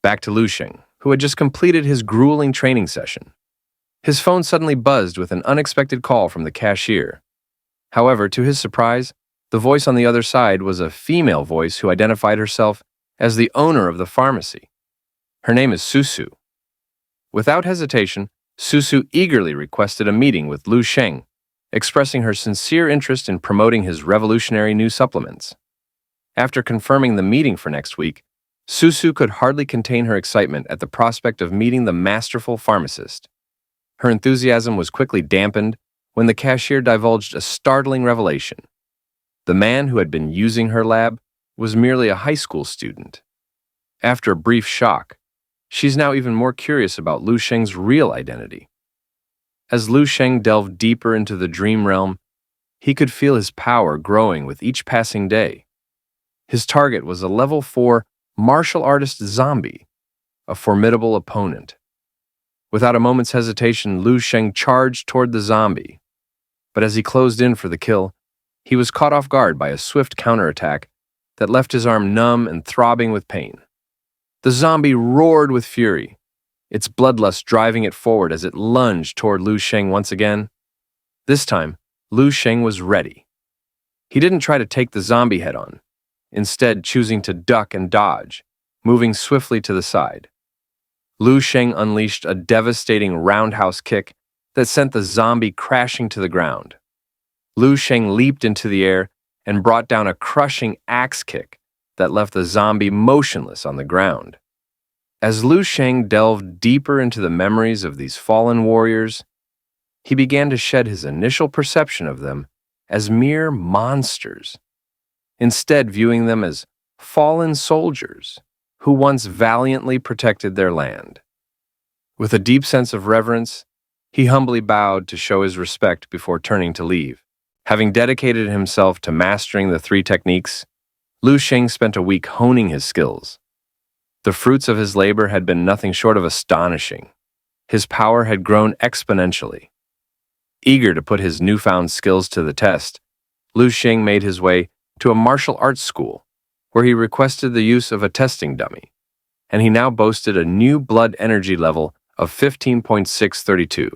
Back to Lu Sheng, who had just completed his grueling training session. His phone suddenly buzzed with an unexpected call from the cashier. However, to his surprise, the voice on the other side was a female voice who identified herself as the owner of the pharmacy. Her name is Susu. Without hesitation, Susu eagerly requested a meeting with Lu Sheng, expressing her sincere interest in promoting his revolutionary new supplements. After confirming the meeting for next week, Susu could hardly contain her excitement at the prospect of meeting the masterful pharmacist. Her enthusiasm was quickly dampened when the cashier divulged a startling revelation. The man who had been using her lab was merely a high school student. After a brief shock, she's now even more curious about Lu Sheng's real identity. As Lu Sheng delved deeper into the dream realm, he could feel his power growing with each passing day. His target was a level 4 martial artist zombie, a formidable opponent. Without a moment's hesitation, Lu Sheng charged toward the zombie. But as he closed in for the kill, he was caught off guard by a swift counterattack that left his arm numb and throbbing with pain. The zombie roared with fury, its bloodlust driving it forward as it lunged toward Lu Sheng once again. This time, Lu Sheng was ready. He didn't try to take the zombie head-on, instead choosing to duck and dodge, moving swiftly to the side. Lu Sheng unleashed a devastating roundhouse kick that sent the zombie crashing to the ground. Lu Sheng leaped into the air and brought down a crushing axe kick that left the zombie motionless on the ground. As Lu Sheng delved deeper into the memories of these fallen warriors, he began to shed his initial perception of them as mere monsters, instead viewing them as fallen soldiers who once valiantly protected their land. With a deep sense of reverence, he humbly bowed to show his respect before turning to leave. Having dedicated himself to mastering the 3 techniques, Lu Sheng spent a week honing his skills. The fruits of his labor had been nothing short of astonishing. His power had grown exponentially. Eager to put his newfound skills to the test, Lu Sheng made his way to a martial arts school, where he requested the use of a testing dummy, and he now boasted a new blood energy level of 15.632,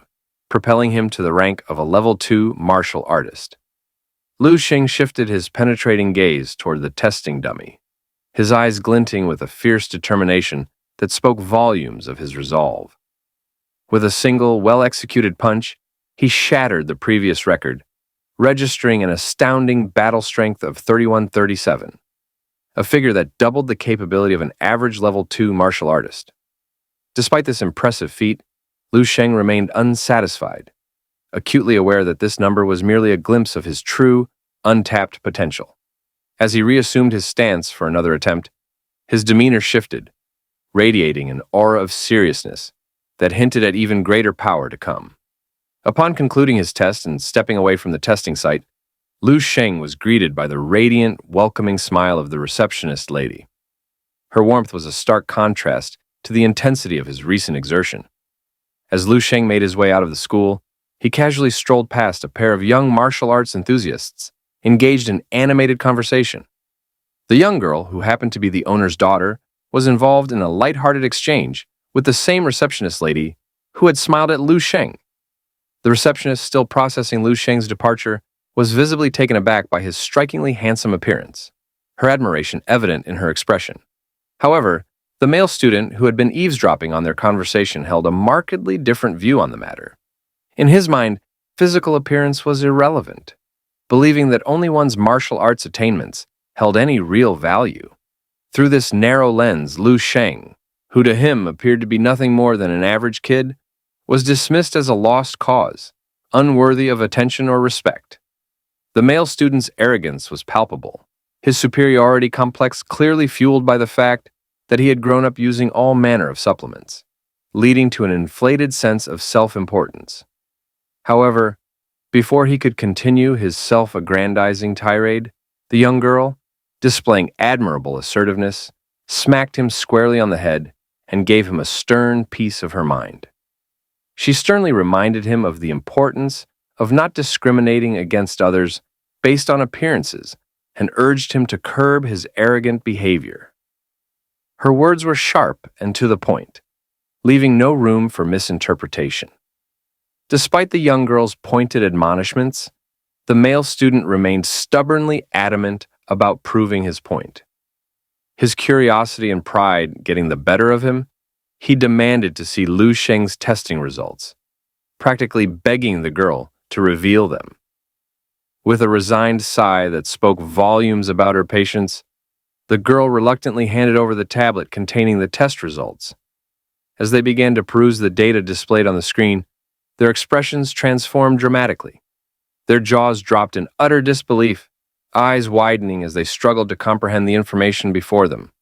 propelling him to the rank of a level 2 martial artist. Lu Sheng shifted his penetrating gaze toward the testing dummy, his eyes glinting with a fierce determination that spoke volumes of his resolve. With a single, well-executed punch, he shattered the previous record, registering an astounding battle strength of 3137, a figure that doubled the capability of an average level 2 martial artist. Despite this impressive feat, Lu Sheng remained unsatisfied, acutely aware that this number was merely a glimpse of his true, untapped potential. As he reassumed his stance for another attempt, his demeanor shifted, radiating an aura of seriousness that hinted at even greater power to come. Upon concluding his test and stepping away from the testing site, Lu Sheng was greeted by the radiant, welcoming smile of the receptionist lady. Her warmth was a stark contrast to the intensity of his recent exertion. As Lu Sheng made his way out of the school, he casually strolled past a pair of young martial arts enthusiasts, engaged in animated conversation. The young girl, who happened to be the owner's daughter, was involved in a light-hearted exchange with the same receptionist lady who had smiled at Lu Sheng. The receptionist, still processing Lu Sheng's departure, was visibly taken aback by his strikingly handsome appearance, her admiration evident in her expression. However, the male student who had been eavesdropping on their conversation held a markedly different view on the matter. In his mind, physical appearance was irrelevant, believing that only one's martial arts attainments held any real value. Through this narrow lens, Lu Sheng, who to him appeared to be nothing more than an average kid, was dismissed as a lost cause, unworthy of attention or respect. The male student's arrogance was palpable, his superiority complex clearly fueled by the fact that he had grown up using all manner of supplements, leading to an inflated sense of self-importance. However, before he could continue his self-aggrandizing tirade, the young girl, displaying admirable assertiveness, smacked him squarely on the head and gave him a stern piece of her mind. She sternly reminded him of the importance of not discriminating against others based on appearances and urged him to curb his arrogant behavior. Her words were sharp and to the point, leaving no room for misinterpretation. Despite the young girl's pointed admonishments, the male student remained stubbornly adamant about proving his point. His curiosity and pride getting the better of him, he demanded to see Lu Sheng's testing results, practically begging the girl to reveal them. With a resigned sigh that spoke volumes about her patience, the girl reluctantly handed over the tablet containing the test results. As they began to peruse the data displayed on the screen, their expressions transformed dramatically. Their jaws dropped in utter disbelief, eyes widening as they struggled to comprehend the information before them.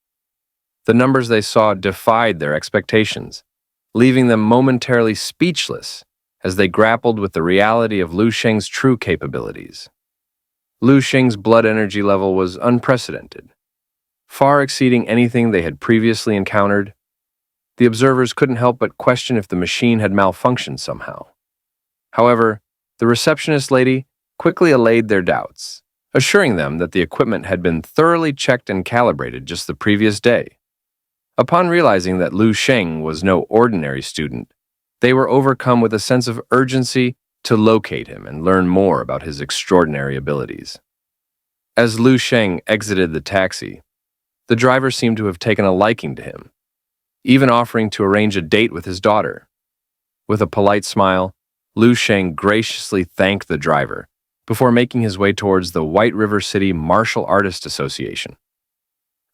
The numbers they saw defied their expectations, leaving them momentarily speechless as they grappled with the reality of Lu Sheng's true capabilities. Lu Sheng's blood energy level was unprecedented, far exceeding anything they had previously encountered. The observers couldn't help but question if the machine had malfunctioned somehow. However, the receptionist lady quickly allayed their doubts, assuring them that the equipment had been thoroughly checked and calibrated just the previous day. Upon realizing that Lu Sheng was no ordinary student, they were overcome with a sense of urgency to locate him and learn more about his extraordinary abilities. As Lu Sheng exited the taxi, the driver seemed to have taken a liking to him, even offering to arrange a date with his daughter. With a polite smile, Lu Sheng graciously thanked the driver before making his way towards the White River City Martial Artists Association.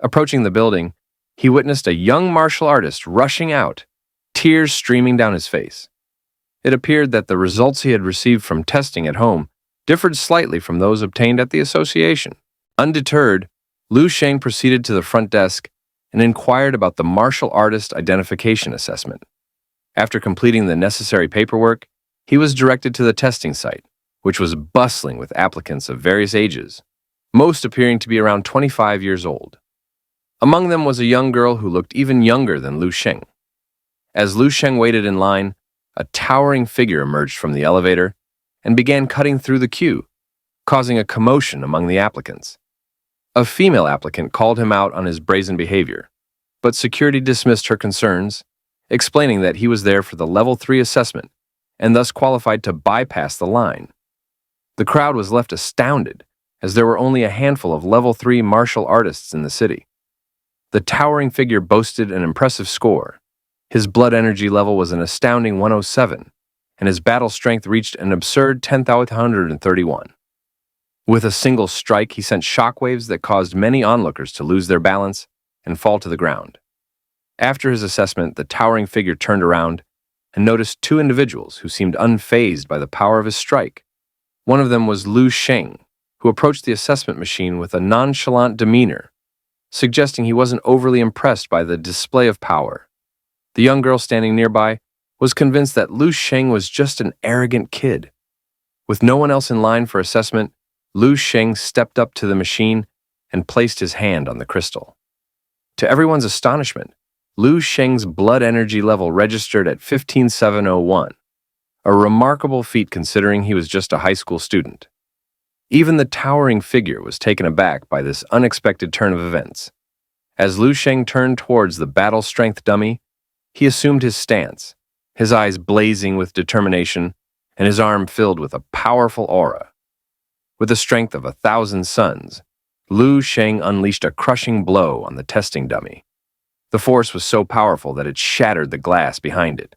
Approaching the building, he witnessed a young martial artist rushing out, tears streaming down his face. It appeared that the results he had received from testing at home differed slightly from those obtained at the association. Undeterred, Lu Sheng proceeded to the front desk and inquired about the martial artist identification assessment. After completing the necessary paperwork, he was directed to the testing site, which was bustling with applicants of various ages, most appearing to be around 25 years old. Among them was a young girl who looked even younger than Lu Sheng. As Lu Sheng waited in line, a towering figure emerged from the elevator and began cutting through the queue, causing a commotion among the applicants. A female applicant called him out on his brazen behavior, but security dismissed her concerns, explaining that he was there for the Level 3 assessment and thus qualified to bypass the line. The crowd was left astounded, as there were only a handful of Level 3 martial artists in the city. The towering figure boasted an impressive score. His blood energy level was an astounding 107, and his battle strength reached an absurd 10,131. With a single strike, he sent shockwaves that caused many onlookers to lose their balance and fall to the ground. After his assessment, the towering figure turned around and noticed two individuals who seemed unfazed by the power of his strike. One of them was Lu Sheng, who approached the assessment machine with a nonchalant demeanor, suggesting he wasn't overly impressed by the display of power. The young girl standing nearby was convinced that Lu Sheng was just an arrogant kid. With no one else in line for assessment, Lu Sheng stepped up to the machine and placed his hand on the crystal. To everyone's astonishment, Lu Sheng's blood energy level registered at 15,701, a remarkable feat considering he was just a high school student. Even the towering figure was taken aback by this unexpected turn of events. As Lu Sheng turned towards the battle strength dummy, he assumed his stance, his eyes blazing with determination and his arm filled with a powerful aura. With the strength of 1,000 suns, Lu Sheng unleashed a crushing blow on the testing dummy. The force was so powerful that it shattered the glass behind it,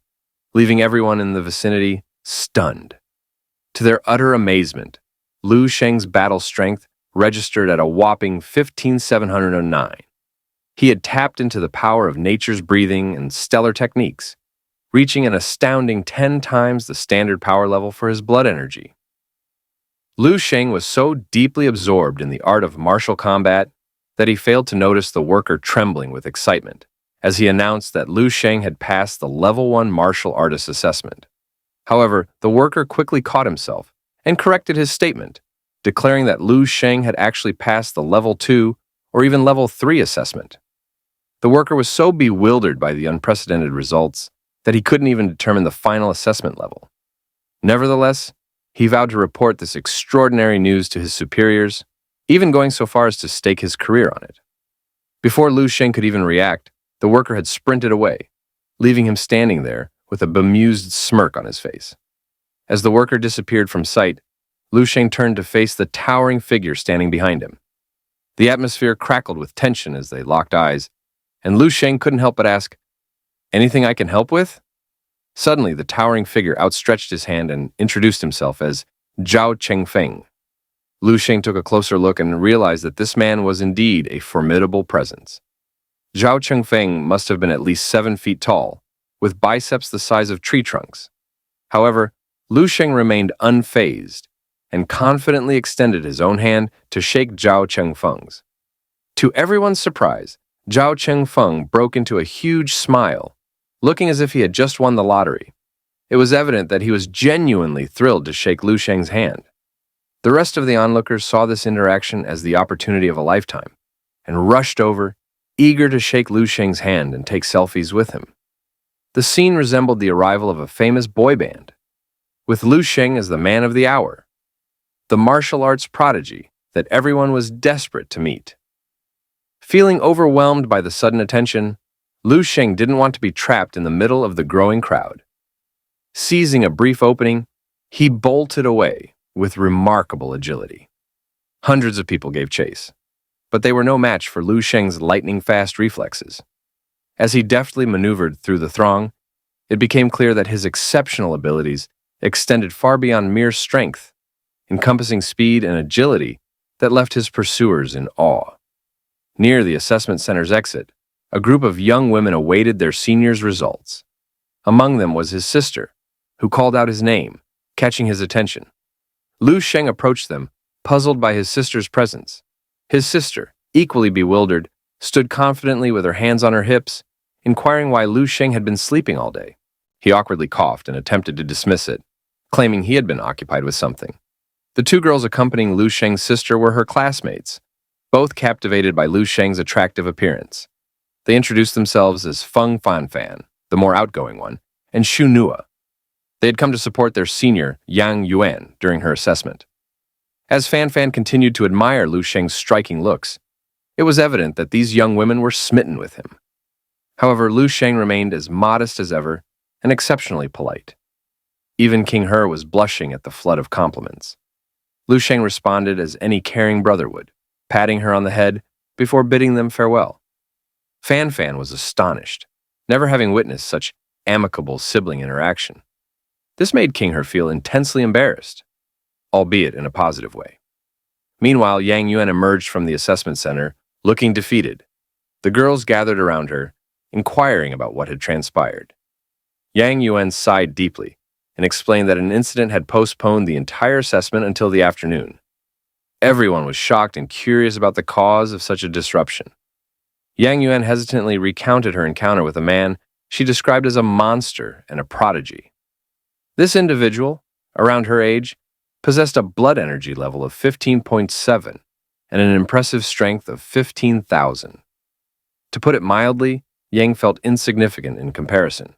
leaving everyone in the vicinity stunned. To their utter amazement, Lu Sheng's battle strength registered at a whopping 15,709. He had tapped into the power of nature's breathing and stellar techniques, reaching an astounding 10 times the standard power level for his blood energy. Lu Sheng was so deeply absorbed in the art of martial combat that he failed to notice the worker trembling with excitement as he announced that Lu Sheng had passed the Level 1 martial artist assessment. However, the worker quickly caught himself and corrected his statement, declaring that Lu Sheng had actually passed the Level 2 or even Level 3 assessment. The worker was so bewildered by the unprecedented results that he couldn't even determine the final assessment level. Nevertheless, he vowed to report this extraordinary news to his superiors, even going so far as to stake his career on it. Before Lu Sheng could even react, The worker had sprinted away, leaving him standing there with a bemused smirk on his face. As the worker disappeared from sight, Lu Sheng turned to face the towering figure standing behind him. The atmosphere crackled with tension as they locked eyes, and Lu Sheng couldn't help but ask, "Anything I can help with?" Suddenly, the towering figure outstretched his hand and introduced himself as Zhao Chengfeng. Lu Sheng took a closer look and realized that this man was indeed a formidable presence. Zhao Chengfeng must have been at least 7 feet tall, with biceps the size of tree trunks. However, Lu Sheng remained unfazed and confidently extended his own hand to shake Zhao Chengfeng's. To everyone's surprise, Zhao Chengfeng broke into a huge smile, looking as if he had just won the lottery. It was evident that he was genuinely thrilled to shake Lu Sheng's hand. The rest of the onlookers saw this interaction as the opportunity of a lifetime and rushed over, eager to shake Lu Sheng's hand and take selfies with him. The scene resembled the arrival of a famous boy band, with Lu Sheng as the man of the hour, the martial arts prodigy that everyone was desperate to meet. Feeling overwhelmed by the sudden attention, Lu Sheng didn't want to be trapped in the middle of the growing crowd. Seizing a brief opening, he bolted away with remarkable agility. Hundreds of people gave chase, but they were no match for Lu Sheng's lightning-fast reflexes. As he deftly maneuvered through the throng, it became clear that his exceptional abilities extended far beyond mere strength, encompassing speed and agility that left his pursuers in awe. Near the assessment center's exit, a group of young women awaited their senior's results. Among them was his sister, who called out his name, catching his attention. Lu Sheng approached them, puzzled by his sister's presence. His sister, equally bewildered, stood confidently with her hands on her hips, inquiring why Lu Sheng had been sleeping all day. He awkwardly coughed and attempted to dismiss it, claiming he had been occupied with something. The 2 girls accompanying Lu Sheng's sister were her classmates, both captivated by Lu Sheng's attractive appearance. They introduced themselves as Feng Fanfan, the more outgoing one, and Shu Nua. They had come to support their senior, Yang Yuan, during her assessment. As Fanfan continued to admire Lu Sheng's striking looks, it was evident that these young women were smitten with him. However, Lu Sheng remained as modest as ever and exceptionally polite. Even King He was blushing at the flood of compliments. Lu Sheng responded as any caring brother would, patting her on the head before bidding them farewell. Fanfan was astonished, never having witnessed such amicable sibling interaction. This made King He feel intensely embarrassed, albeit in a positive way. Meanwhile, Yang Yuan emerged from the assessment center, looking defeated. The girls gathered around her, inquiring about what had transpired. Yang Yuan sighed deeply and explained that an incident had postponed the entire assessment until the afternoon. Everyone was shocked and curious about the cause of such a disruption. Yang Yuan hesitantly recounted her encounter with a man she described as a monster and a prodigy. This individual, around her age, possessed a blood energy level of 15.7 and an impressive strength of 15,000. To put it mildly, Yang felt insignificant in comparison.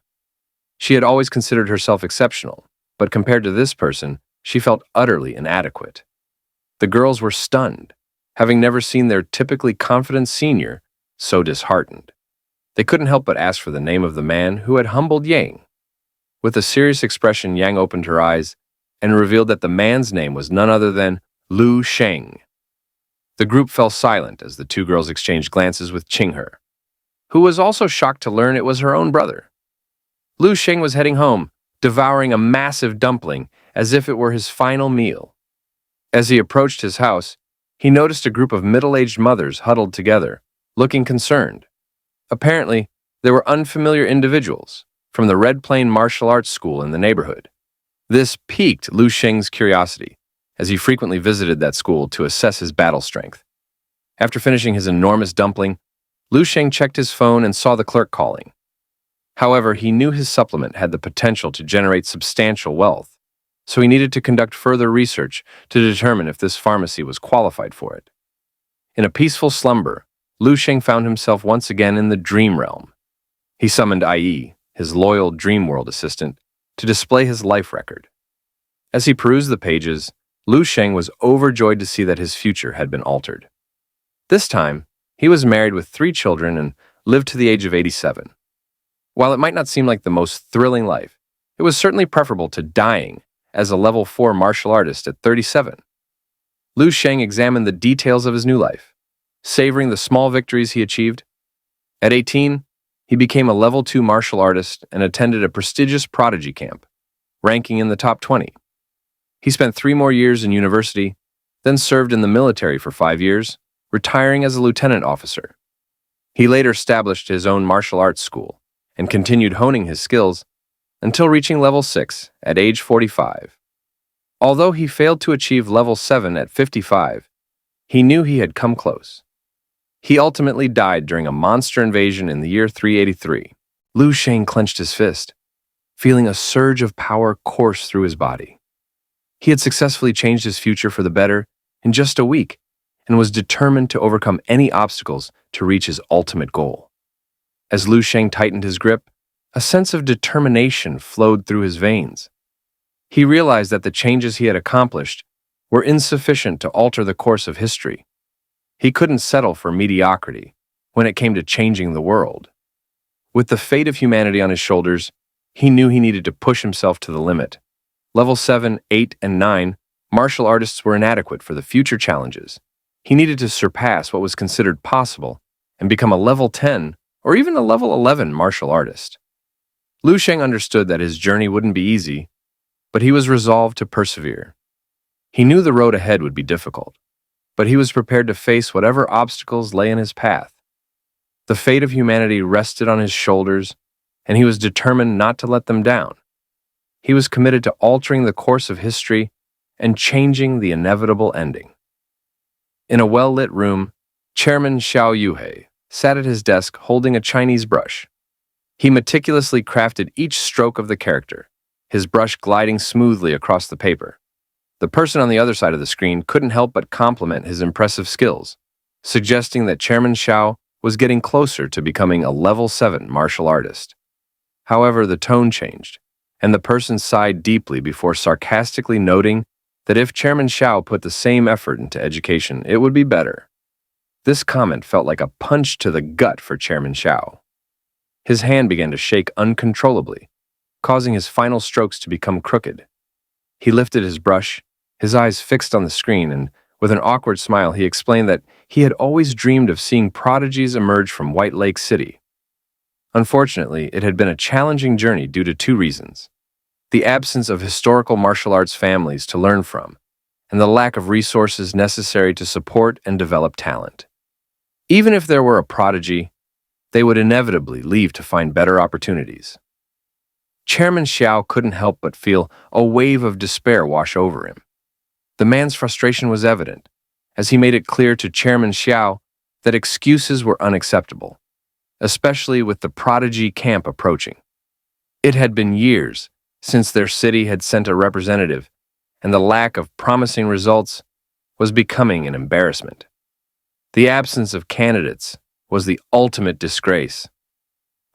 She had always considered herself exceptional, but compared to this person, she felt utterly inadequate. The girls were stunned, having never seen their typically confident senior so disheartened. They couldn't help but ask for the name of the man who had humbled Yang. With a serious expression, Yang opened her eyes and revealed that the man's name was none other than Lu Sheng. The group fell silent as the 2 girls exchanged glances with Qing He, who was also shocked to learn it was her own brother. Lu Sheng was heading home, devouring a massive dumpling as if it were his final meal. As he approached his house, he noticed a group of middle-aged mothers huddled together, looking concerned. Apparently, they were unfamiliar individuals from the Red Plain Martial Arts School in the neighborhood. This piqued Lu Sheng's curiosity, as he frequently visited that school to assess his battle strength. After finishing his enormous dumpling, Lu Sheng checked his phone and saw the clerk calling. However, he knew his supplement had the potential to generate substantial wealth, so he needed to conduct further research to determine if this pharmacy was qualified for it. In a peaceful slumber, Lu Sheng found himself once again in the dream realm. He summoned IE, his loyal dream world assistant, to display his life record. As he perused the pages, Lu Sheng was overjoyed to see that his future had been altered. This time, he was married with 3 children and lived to the age of 87. While it might not seem like the most thrilling life, it was certainly preferable to dying as a level 4 martial artist at 37. Liu Sheng examined the details of his new life, savoring the small victories he achieved. At 18, he became a level 2 martial artist and attended a prestigious prodigy camp, ranking in the top 20. He spent 3 more years in university, then served in the military for 5 years, retiring as a lieutenant officer. He later established his own martial arts school and continued honing his skills until reaching level 6 at age 45. Although he failed to achieve level 7 at 55, he knew he had come close. He ultimately died during a monster invasion in the year 383. Liu Sheng clenched his fist, feeling a surge of power course through his body. He had successfully changed his future for the better in just a week and was determined to overcome any obstacles to reach his ultimate goal. As Liu Sheng tightened his grip, a sense of determination flowed through his veins. He realized that the changes he had accomplished were insufficient to alter the course of history. He couldn't settle for mediocrity when it came to changing the world. With the fate of humanity on his shoulders, he knew he needed to push himself to the limit. Level 7, 8, and 9 martial artists were inadequate for the future challenges. He needed to surpass what was considered possible and become a level 10 or even a level 11 martial artist. Liu Sheng understood that his journey wouldn't be easy, but he was resolved to persevere. He knew the road ahead would be difficult, but he was prepared to face whatever obstacles lay in his path. The fate of humanity rested on his shoulders, and he was determined not to let them down. He was committed to altering the course of history and changing the inevitable ending. In a well-lit room, Chairman Xiao Yuhei sat at his desk holding a Chinese brush. He meticulously crafted each stroke of the character, his brush gliding smoothly across the paper. The person on the other side of the screen couldn't help but compliment his impressive skills, suggesting that Chairman Xiao was getting closer to becoming a level 7 martial artist. However, the tone changed, and the person sighed deeply before sarcastically noting that if Chairman Xiao put the same effort into education, it would be better. This comment felt like a punch to the gut for Chairman Xiao. His hand began to shake uncontrollably, causing his final strokes to become crooked. He lifted his brush, his eyes fixed on the screen, and with an awkward smile he explained that he had always dreamed of seeing prodigies emerge from White Lake City. Unfortunately, it had been a challenging journey due to 2 reasons: the absence of historical martial arts families to learn from, and the lack of resources necessary to support and develop talent. Even if there were a prodigy, they would inevitably leave to find better opportunities. Chairman Xiao couldn't help but feel a wave of despair wash over him. The man's frustration was evident, as he made it clear to Chairman Xiao that excuses were unacceptable, especially with the prodigy camp approaching. It had been years since their city had sent a representative, and the lack of promising results was becoming an embarrassment. The absence of candidates was the ultimate disgrace.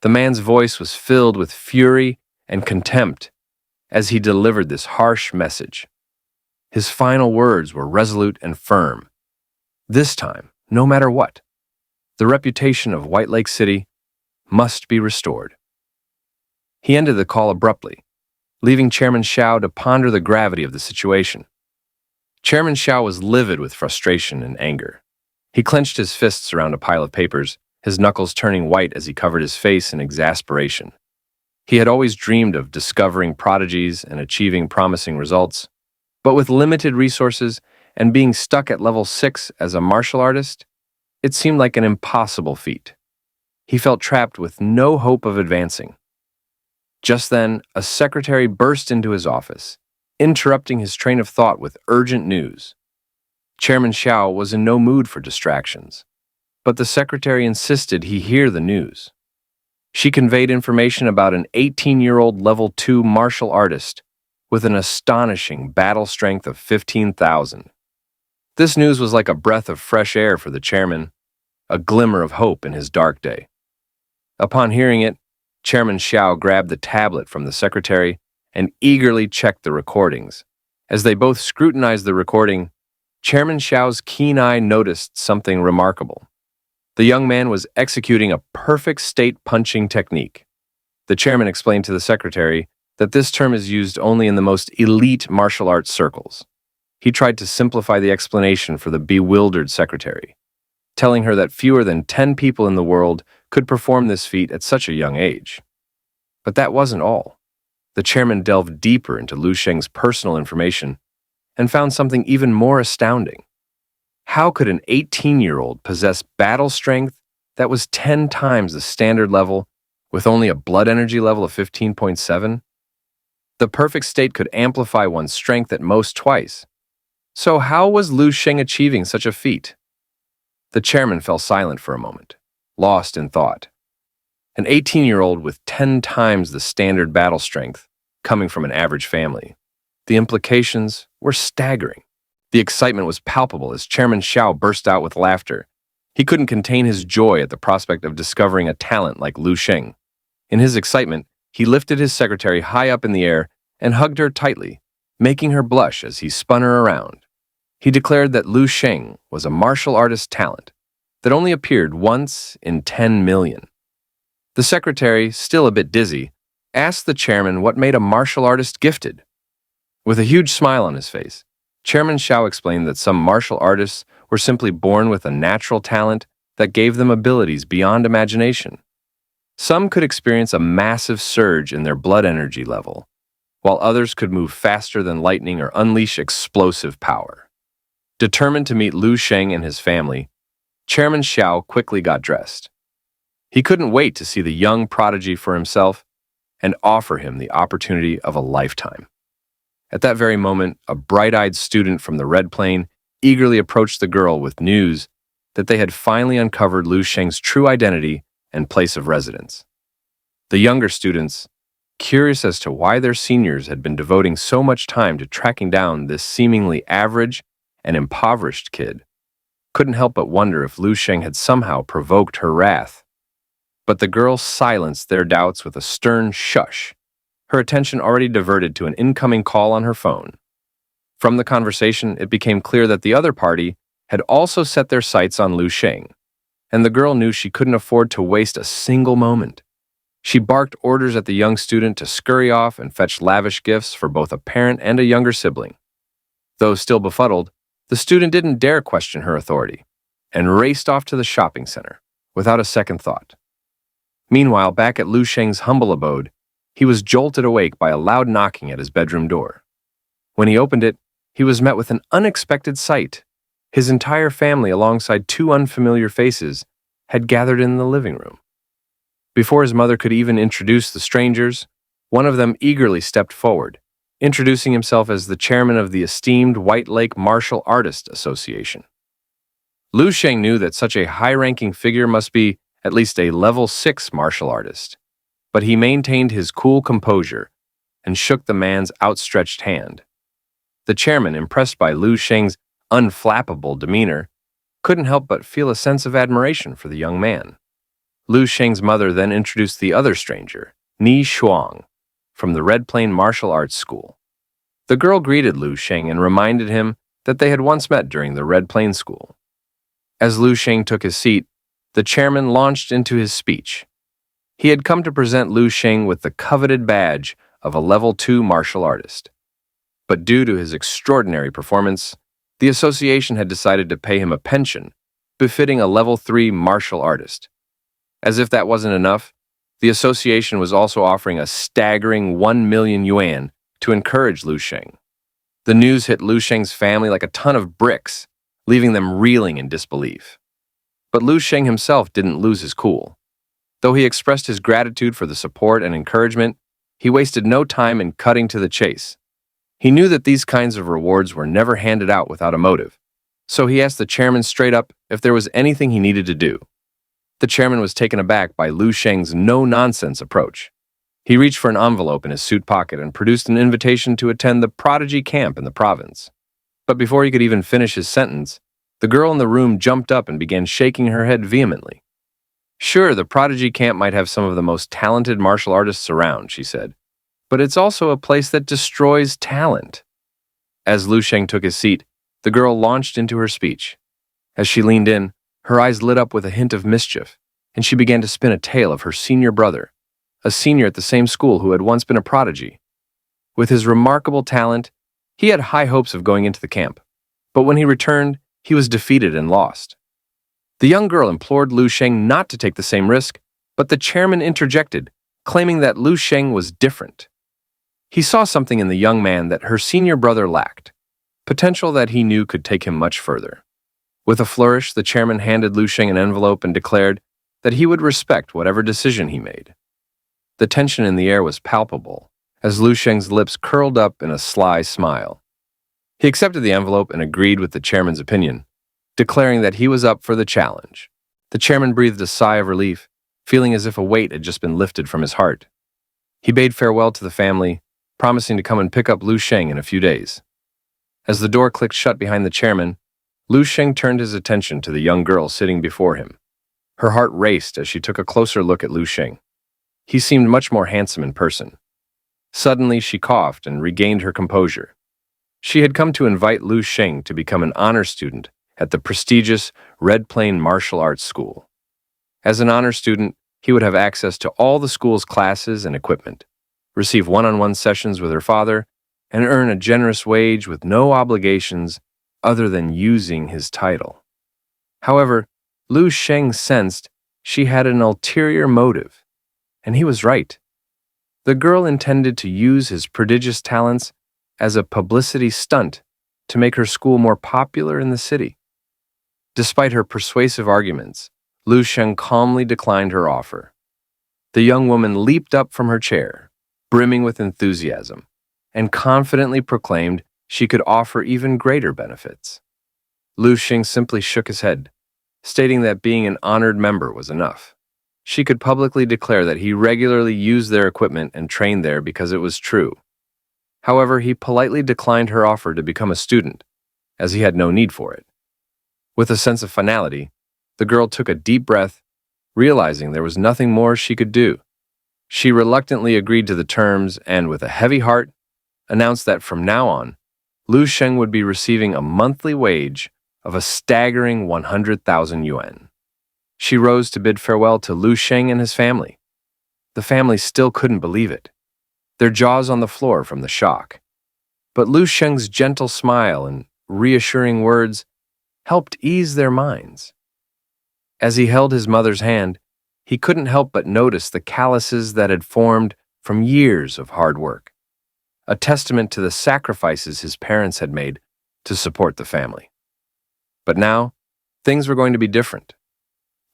The man's voice was filled with fury and contempt as he delivered this harsh message. His final words were resolute and firm. This time, no matter what, the reputation of White Lake City must be restored. He ended the call abruptly, leaving Chairman Xiao to ponder the gravity of the situation. Chairman Xiao was livid with frustration and anger. He clenched his fists around a pile of papers, his knuckles turning white as he covered his face in exasperation. He had always dreamed of discovering prodigies and achieving promising results, but with limited resources and being stuck at level 6 as a martial artist, it seemed like an impossible feat. He felt trapped with no hope of advancing. Just then, a secretary burst into his office, interrupting his train of thought with urgent news. Chairman Xiao was in no mood for distractions, but the secretary insisted he hear the news. She conveyed information about an 18-year-old level 2 martial artist with an astonishing battle strength of 15,000. This news was like a breath of fresh air for the chairman, a glimmer of hope in his dark day. Upon hearing it, Chairman Xiao grabbed the tablet from the secretary and eagerly checked the recordings. As they both scrutinized the recording, Chairman Xiao's keen eye noticed something remarkable. The young man was executing a perfect state punching technique. The chairman explained to the secretary that this term is used only in the most elite martial arts circles. He tried to simplify the explanation for the bewildered secretary, telling her that fewer than 10 people in the world could perform this feat at such a young age. But that wasn't all. The chairman delved deeper into Lu Sheng's personal information and found something even more astounding. How could an 18-year-old possess battle strength that was 10 times the standard level with only a blood energy level of 15.7? The perfect state could amplify one's strength at most twice. So how was Lu Sheng achieving such a feat? The chairman fell silent for a moment, lost in thought. An 18-year-old with 10 times the standard battle strength coming from an average family. The implications were staggering. The excitement was palpable as Chairman Xiao burst out with laughter. He couldn't contain his joy at the prospect of discovering a talent like Lu Sheng. In his excitement, he lifted his secretary high up in the air and hugged her tightly, making her blush as he spun her around. He declared that Lu Sheng was a martial artist talent that only appeared once in 10 million. The secretary, still a bit dizzy, asked the chairman what made a martial artist gifted. With a huge smile on his face, Chairman Xiao explained that some martial artists were simply born with a natural talent that gave them abilities beyond imagination. Some could experience a massive surge in their blood energy level, while others could move faster than lightning or unleash explosive power. Determined to meet Lu Sheng and his family, Chairman Xiao quickly got dressed. He couldn't wait to see the young prodigy for himself and offer him the opportunity of a lifetime. At that very moment, a bright-eyed student from the Red Plain eagerly approached the girl with news that they had finally uncovered Lu Sheng's true identity and place of residence. The younger students, curious as to why their seniors had been devoting so much time to tracking down this seemingly average and impoverished kid, couldn't help but wonder if Lu Sheng had somehow provoked her wrath. But the girl silenced their doubts with a stern shush, her attention already diverted to an incoming call on her phone. From the conversation, it became clear that the other party had also set their sights on Lu Sheng, and the girl knew she couldn't afford to waste a single moment. She barked orders at the young student to scurry off and fetch lavish gifts for both a parent and a younger sibling. Though still befuddled, the student didn't dare question her authority and raced off to the shopping center without a second thought. Meanwhile, back at Lu Sheng's humble abode, he was jolted awake by a loud knocking at his bedroom door. When he opened it, he was met with an unexpected sight. His entire family, alongside two unfamiliar faces, had gathered in the living room. Before his mother could even introduce the strangers, one of them eagerly stepped forward, introducing himself as the chairman of the esteemed White Lake Martial Artists Association. Lu Sheng knew that such a high-ranking figure must be at least a level 6 martial artist, but he maintained his cool composure and shook the man's outstretched hand. The chairman, impressed by Lu Sheng's unflappable demeanor, couldn't help but feel a sense of admiration for the young man. Lu Sheng's mother then introduced the other stranger, Ni Shuang, from the Red Plain Martial Arts School. The girl greeted Lu Sheng and reminded him that they had once met during the Red Plain School. As Lu Sheng took his seat, the chairman launched into his speech. He had come to present Lu Sheng with the coveted badge of a level 2 martial artist. But due to his extraordinary performance, the association had decided to pay him a pension befitting a level 3 martial artist. As if that wasn't enough, the association was also offering a staggering 1 million yuan to encourage Lu Sheng. The news hit Lu Sheng's family like a ton of bricks, leaving them reeling in disbelief. But Lu Sheng himself didn't lose his cool. Though he expressed his gratitude for the support and encouragement, he wasted no time in cutting to the chase. He knew that these kinds of rewards were never handed out without a motive, so he asked the chairman straight up if there was anything he needed to do. The chairman was taken aback by Lu Sheng's no-nonsense approach. He reached for an envelope in his suit pocket and produced an invitation to attend the prodigy camp in the province. But before he could even finish his sentence, the girl in the room jumped up and began shaking her head vehemently. Sure, the prodigy camp might have some of the most talented martial artists around, she said, but it's also a place that destroys talent. As Lu Sheng took his seat, the girl launched into her speech. As she leaned in, Her eyes lit up with a hint of mischief, and she began to spin a tale of her senior brother, a senior at the same school who had once been a prodigy. With his remarkable talent, he had high hopes of going into the camp, but when he returned, he was defeated and lost. The young girl implored Lu Sheng not to take the same risk, but the chairman interjected, claiming that Lu Sheng was different. He saw something in the young man that her senior brother lacked, potential that he knew could take him much further. With a flourish, the chairman handed Lu Sheng an envelope and declared that he would respect whatever decision he made. The tension in the air was palpable, as Lu Sheng's lips curled up in a sly smile. He accepted the envelope and agreed with the chairman's opinion, declaring that he was up for the challenge. The chairman breathed a sigh of relief, feeling as if a weight had just been lifted from his heart. He bade farewell to the family, promising to come and pick up Lu Sheng in a few days. As the door clicked shut behind the chairman, Lu Sheng turned his attention to the young girl sitting before him. Her heart raced as she took a closer look at Lu Sheng. He seemed much more handsome in person. Suddenly, she coughed and regained her composure. She had come to invite Lu Sheng to become an honor student at the prestigious Red Plain Martial Arts School. As an honor student, he would have access to all the school's classes and equipment, receive one-on-one sessions with her father, and earn a generous wage with no obligations other than using his title. However, Lu Sheng sensed she had an ulterior motive, and he was right. The girl intended to use his prodigious talents as a publicity stunt to make her school more popular in the city. Despite her persuasive arguments, Lu Sheng calmly declined her offer. The young woman leaped up from her chair, brimming with enthusiasm, and confidently proclaimed she could offer even greater benefits. Lu Sheng simply shook his head, stating that being an honored member was enough. She could publicly declare that he regularly used their equipment and trained there because it was true. However, he politely declined her offer to become a student, as he had no need for it. With a sense of finality, the girl took a deep breath, realizing there was nothing more she could do. She reluctantly agreed to the terms and, with a heavy heart, announced that from now on, Lu Sheng would be receiving a monthly wage of a staggering 100,000 yuan. She rose to bid farewell to Lu Sheng and his family. The family still couldn't believe it, their jaws on the floor from the shock. But Lu Sheng's gentle smile and reassuring words helped ease their minds. As he held his mother's hand, he couldn't help but notice the calluses that had formed from years of hard work, a testament to the sacrifices his parents had made to support the family. But now, things were going to be different.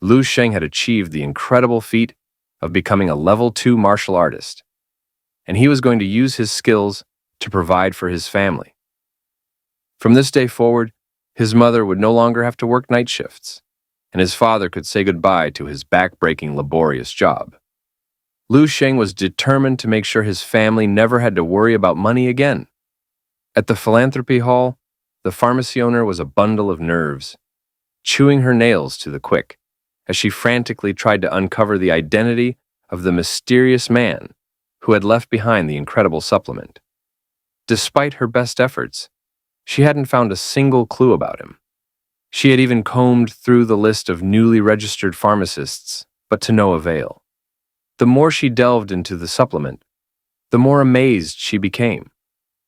Lu Sheng had achieved the incredible feat of becoming a level 2 martial artist, and he was going to use his skills to provide for his family. From this day forward, his mother would no longer have to work night shifts, and his father could say goodbye to his back-breaking, laborious job. Lu Sheng was determined to make sure his family never had to worry about money again. At the philanthropy hall, the pharmacy owner was a bundle of nerves, chewing her nails to the quick, as she frantically tried to uncover the identity of the mysterious man who had left behind the incredible supplement. Despite her best efforts, she hadn't found a single clue about him. She had even combed through the list of newly registered pharmacists, but to no avail. The more she delved into the supplement, the more amazed she became.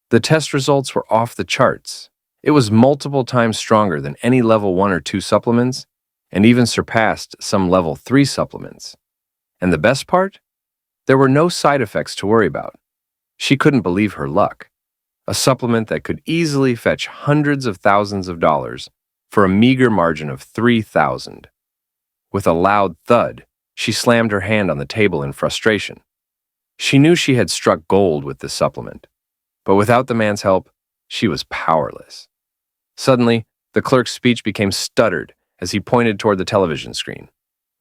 The test results were off the charts. It was multiple times stronger than any level 1 or 2 supplements, and even surpassed some level 3 supplements. And the best part? There were no side effects to worry about. She couldn't believe her luck. A supplement that could easily fetch hundreds of thousands of dollars for a meager margin of 3,000. With a loud thud, she slammed her hand on the table in frustration. She knew she had struck gold with this supplement, but without the man's help, she was powerless. Suddenly, the clerk's speech became stuttered as he pointed toward the television screen.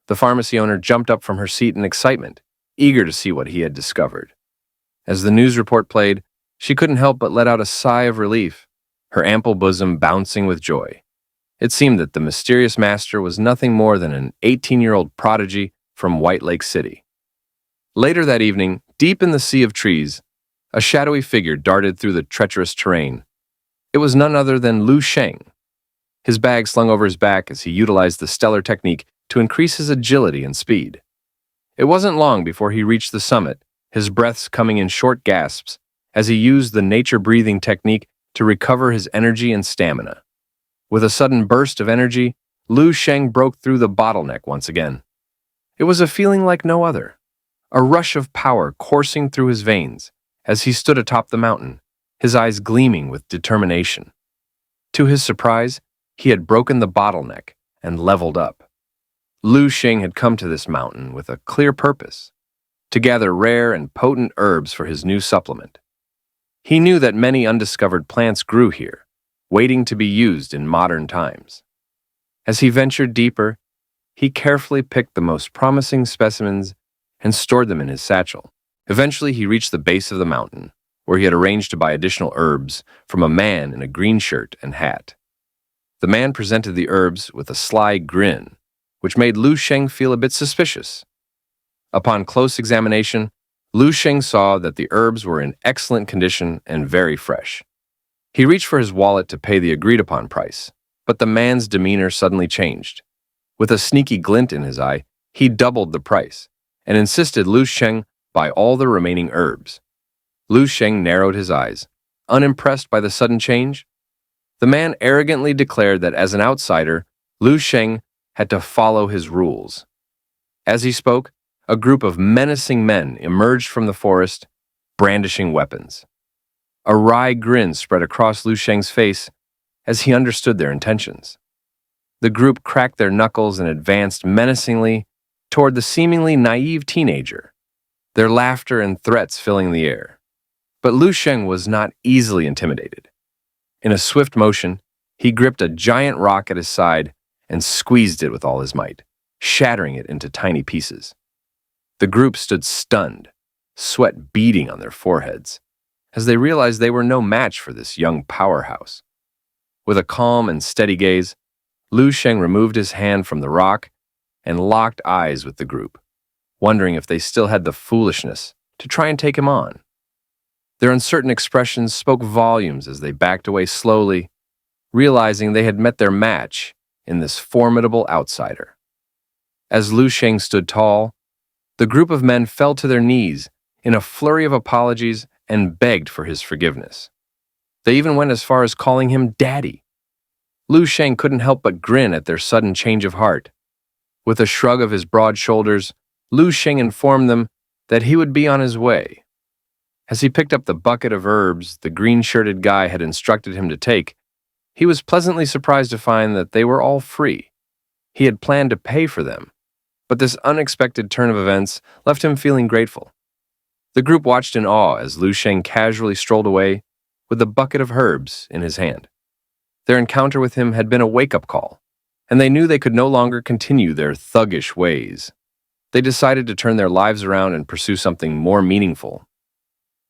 The pharmacy owner jumped up from her seat in excitement, eager to see what he had discovered. As the news report played, she couldn't help but let out a sigh of relief, her ample bosom bouncing with joy. It seemed that the mysterious master was nothing more than an 18-year-old prodigy from White Lake City. Later that evening, deep in the sea of trees, a shadowy figure darted through the treacherous terrain. It was none other than Lu Sheng. his bag slung over his back as he utilized the stellar technique to increase his agility and speed. It wasn't long before he reached the summit, his breaths coming in short gasps as he used the nature-breathing technique to recover his energy and stamina. With a sudden burst of energy, Lu Sheng broke through the bottleneck once again. It was a feeling like no other, a rush of power coursing through his veins as he stood atop the mountain, his eyes gleaming with determination. To his surprise, he had broken the bottleneck and leveled up. Lu Sheng had come to this mountain with a clear purpose: to gather rare and potent herbs for his new supplement. He knew that many undiscovered plants grew here, waiting to be used in modern times. As he ventured deeper, he carefully picked the most promising specimens and stored them in his satchel. Eventually, he reached the base of the mountain, where he had arranged to buy additional herbs from a man in a green shirt and hat. The man presented the herbs with a sly grin, which made Lu Sheng feel a bit suspicious. Upon close examination, Lu Sheng saw that the herbs were in excellent condition and very fresh. He reached for his wallet to pay the agreed-upon price, but the man's demeanor suddenly changed. With a sneaky glint in his eye, he doubled the price and insisted Lu Sheng buy all the remaining herbs. Lu Sheng narrowed his eyes, unimpressed by the sudden change. The man arrogantly declared that as an outsider, Lu Sheng had to follow his rules. As he spoke, a group of menacing men emerged from the forest, brandishing weapons. A wry grin spread across Lu Sheng's face as he understood their intentions. The group cracked their knuckles and advanced menacingly toward the seemingly naive teenager, their laughter and threats filling the air. But Lu Sheng was not easily intimidated. In a swift motion, he gripped a giant rock at his side and squeezed it with all his might, shattering it into tiny pieces. The group stood stunned, sweat beading on their foreheads, as they realized they were no match for this young powerhouse. With a calm and steady gaze, Lu Sheng removed his hand from the rock and locked eyes with the group, wondering if they still had the foolishness to try and take him on. Their uncertain expressions spoke volumes as they backed away slowly, realizing they had met their match in this formidable outsider. As Lu Sheng stood tall, the group of men fell to their knees in a flurry of apologies and begged for his forgiveness. They even went as far as calling him Daddy. Lu Sheng couldn't help but grin at their sudden change of heart. With a shrug of his broad shoulders, Lu Sheng informed them that he would be on his way. As he picked up the bucket of herbs the green-shirted guy had instructed him to take, he was pleasantly surprised to find that they were all free. He had planned to pay for them, but this unexpected turn of events left him feeling grateful. The group watched in awe as Lu Sheng casually strolled away with the bucket of herbs in his hand. Their encounter with him had been a wake-up call, and they knew they could no longer continue their thuggish ways. They decided to turn their lives around and pursue something more meaningful.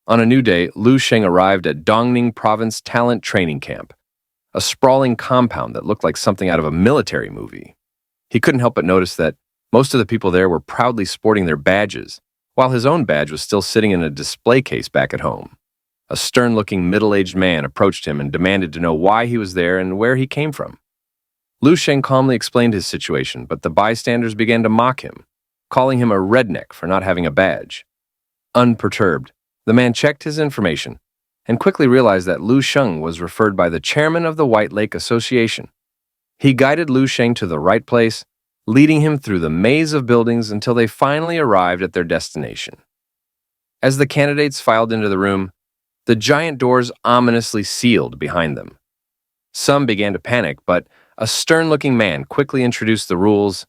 On a new day, Lu Sheng arrived at Dongning Province Talent Training Camp, a sprawling compound that looked like something out of a military movie. He couldn't help but notice that most of the people there were proudly sporting their badges, while his own badge was still sitting in a display case back at home. A stern-looking middle-aged man approached him and demanded to know why he was there and where he came from. Lu Sheng calmly explained his situation, but the bystanders began to mock him, calling him a redneck for not having a badge. Unperturbed, the man checked his information and quickly realized that Lu Sheng was referred by the chairman of the White Lake Association. He guided Lu Sheng to the right place, leading him through the maze of buildings until they finally arrived at their destination. As the candidates filed into the room, the giant doors ominously sealed behind them. Some began to panic, but a stern-looking man quickly introduced the rules.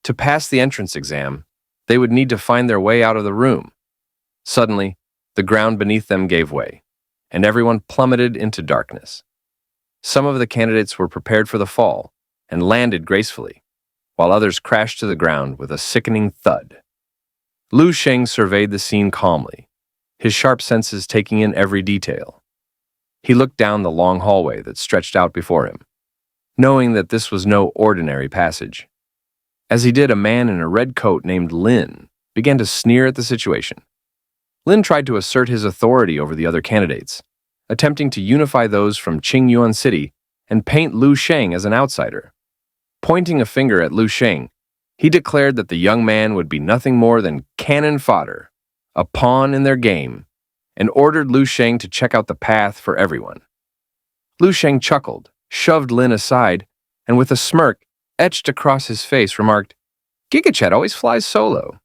To pass the entrance exam, they would need to find their way out of the room. Suddenly, the ground beneath them gave way, and everyone plummeted into darkness. Some of the candidates were prepared for the fall and landed gracefully, while others crashed to the ground with a sickening thud. Lu Sheng surveyed the scene calmly, his sharp senses taking in every detail. He looked down the long hallway that stretched out before him, knowing that this was no ordinary passage. As he did, a man in a red coat named Lin began to sneer at the situation. Lin tried to assert his authority over the other candidates, attempting to unify those from Qingyuan City and paint Lu Sheng as an outsider. Pointing a finger at Lu Sheng, he declared that the young man would be nothing more than cannon fodder, a pawn in their game, and ordered Lu Sheng to check out the path for everyone. Lu Sheng chuckled, shoved Lin aside, and with a smirk etched across his face remarked, "Gigachat always flies solo."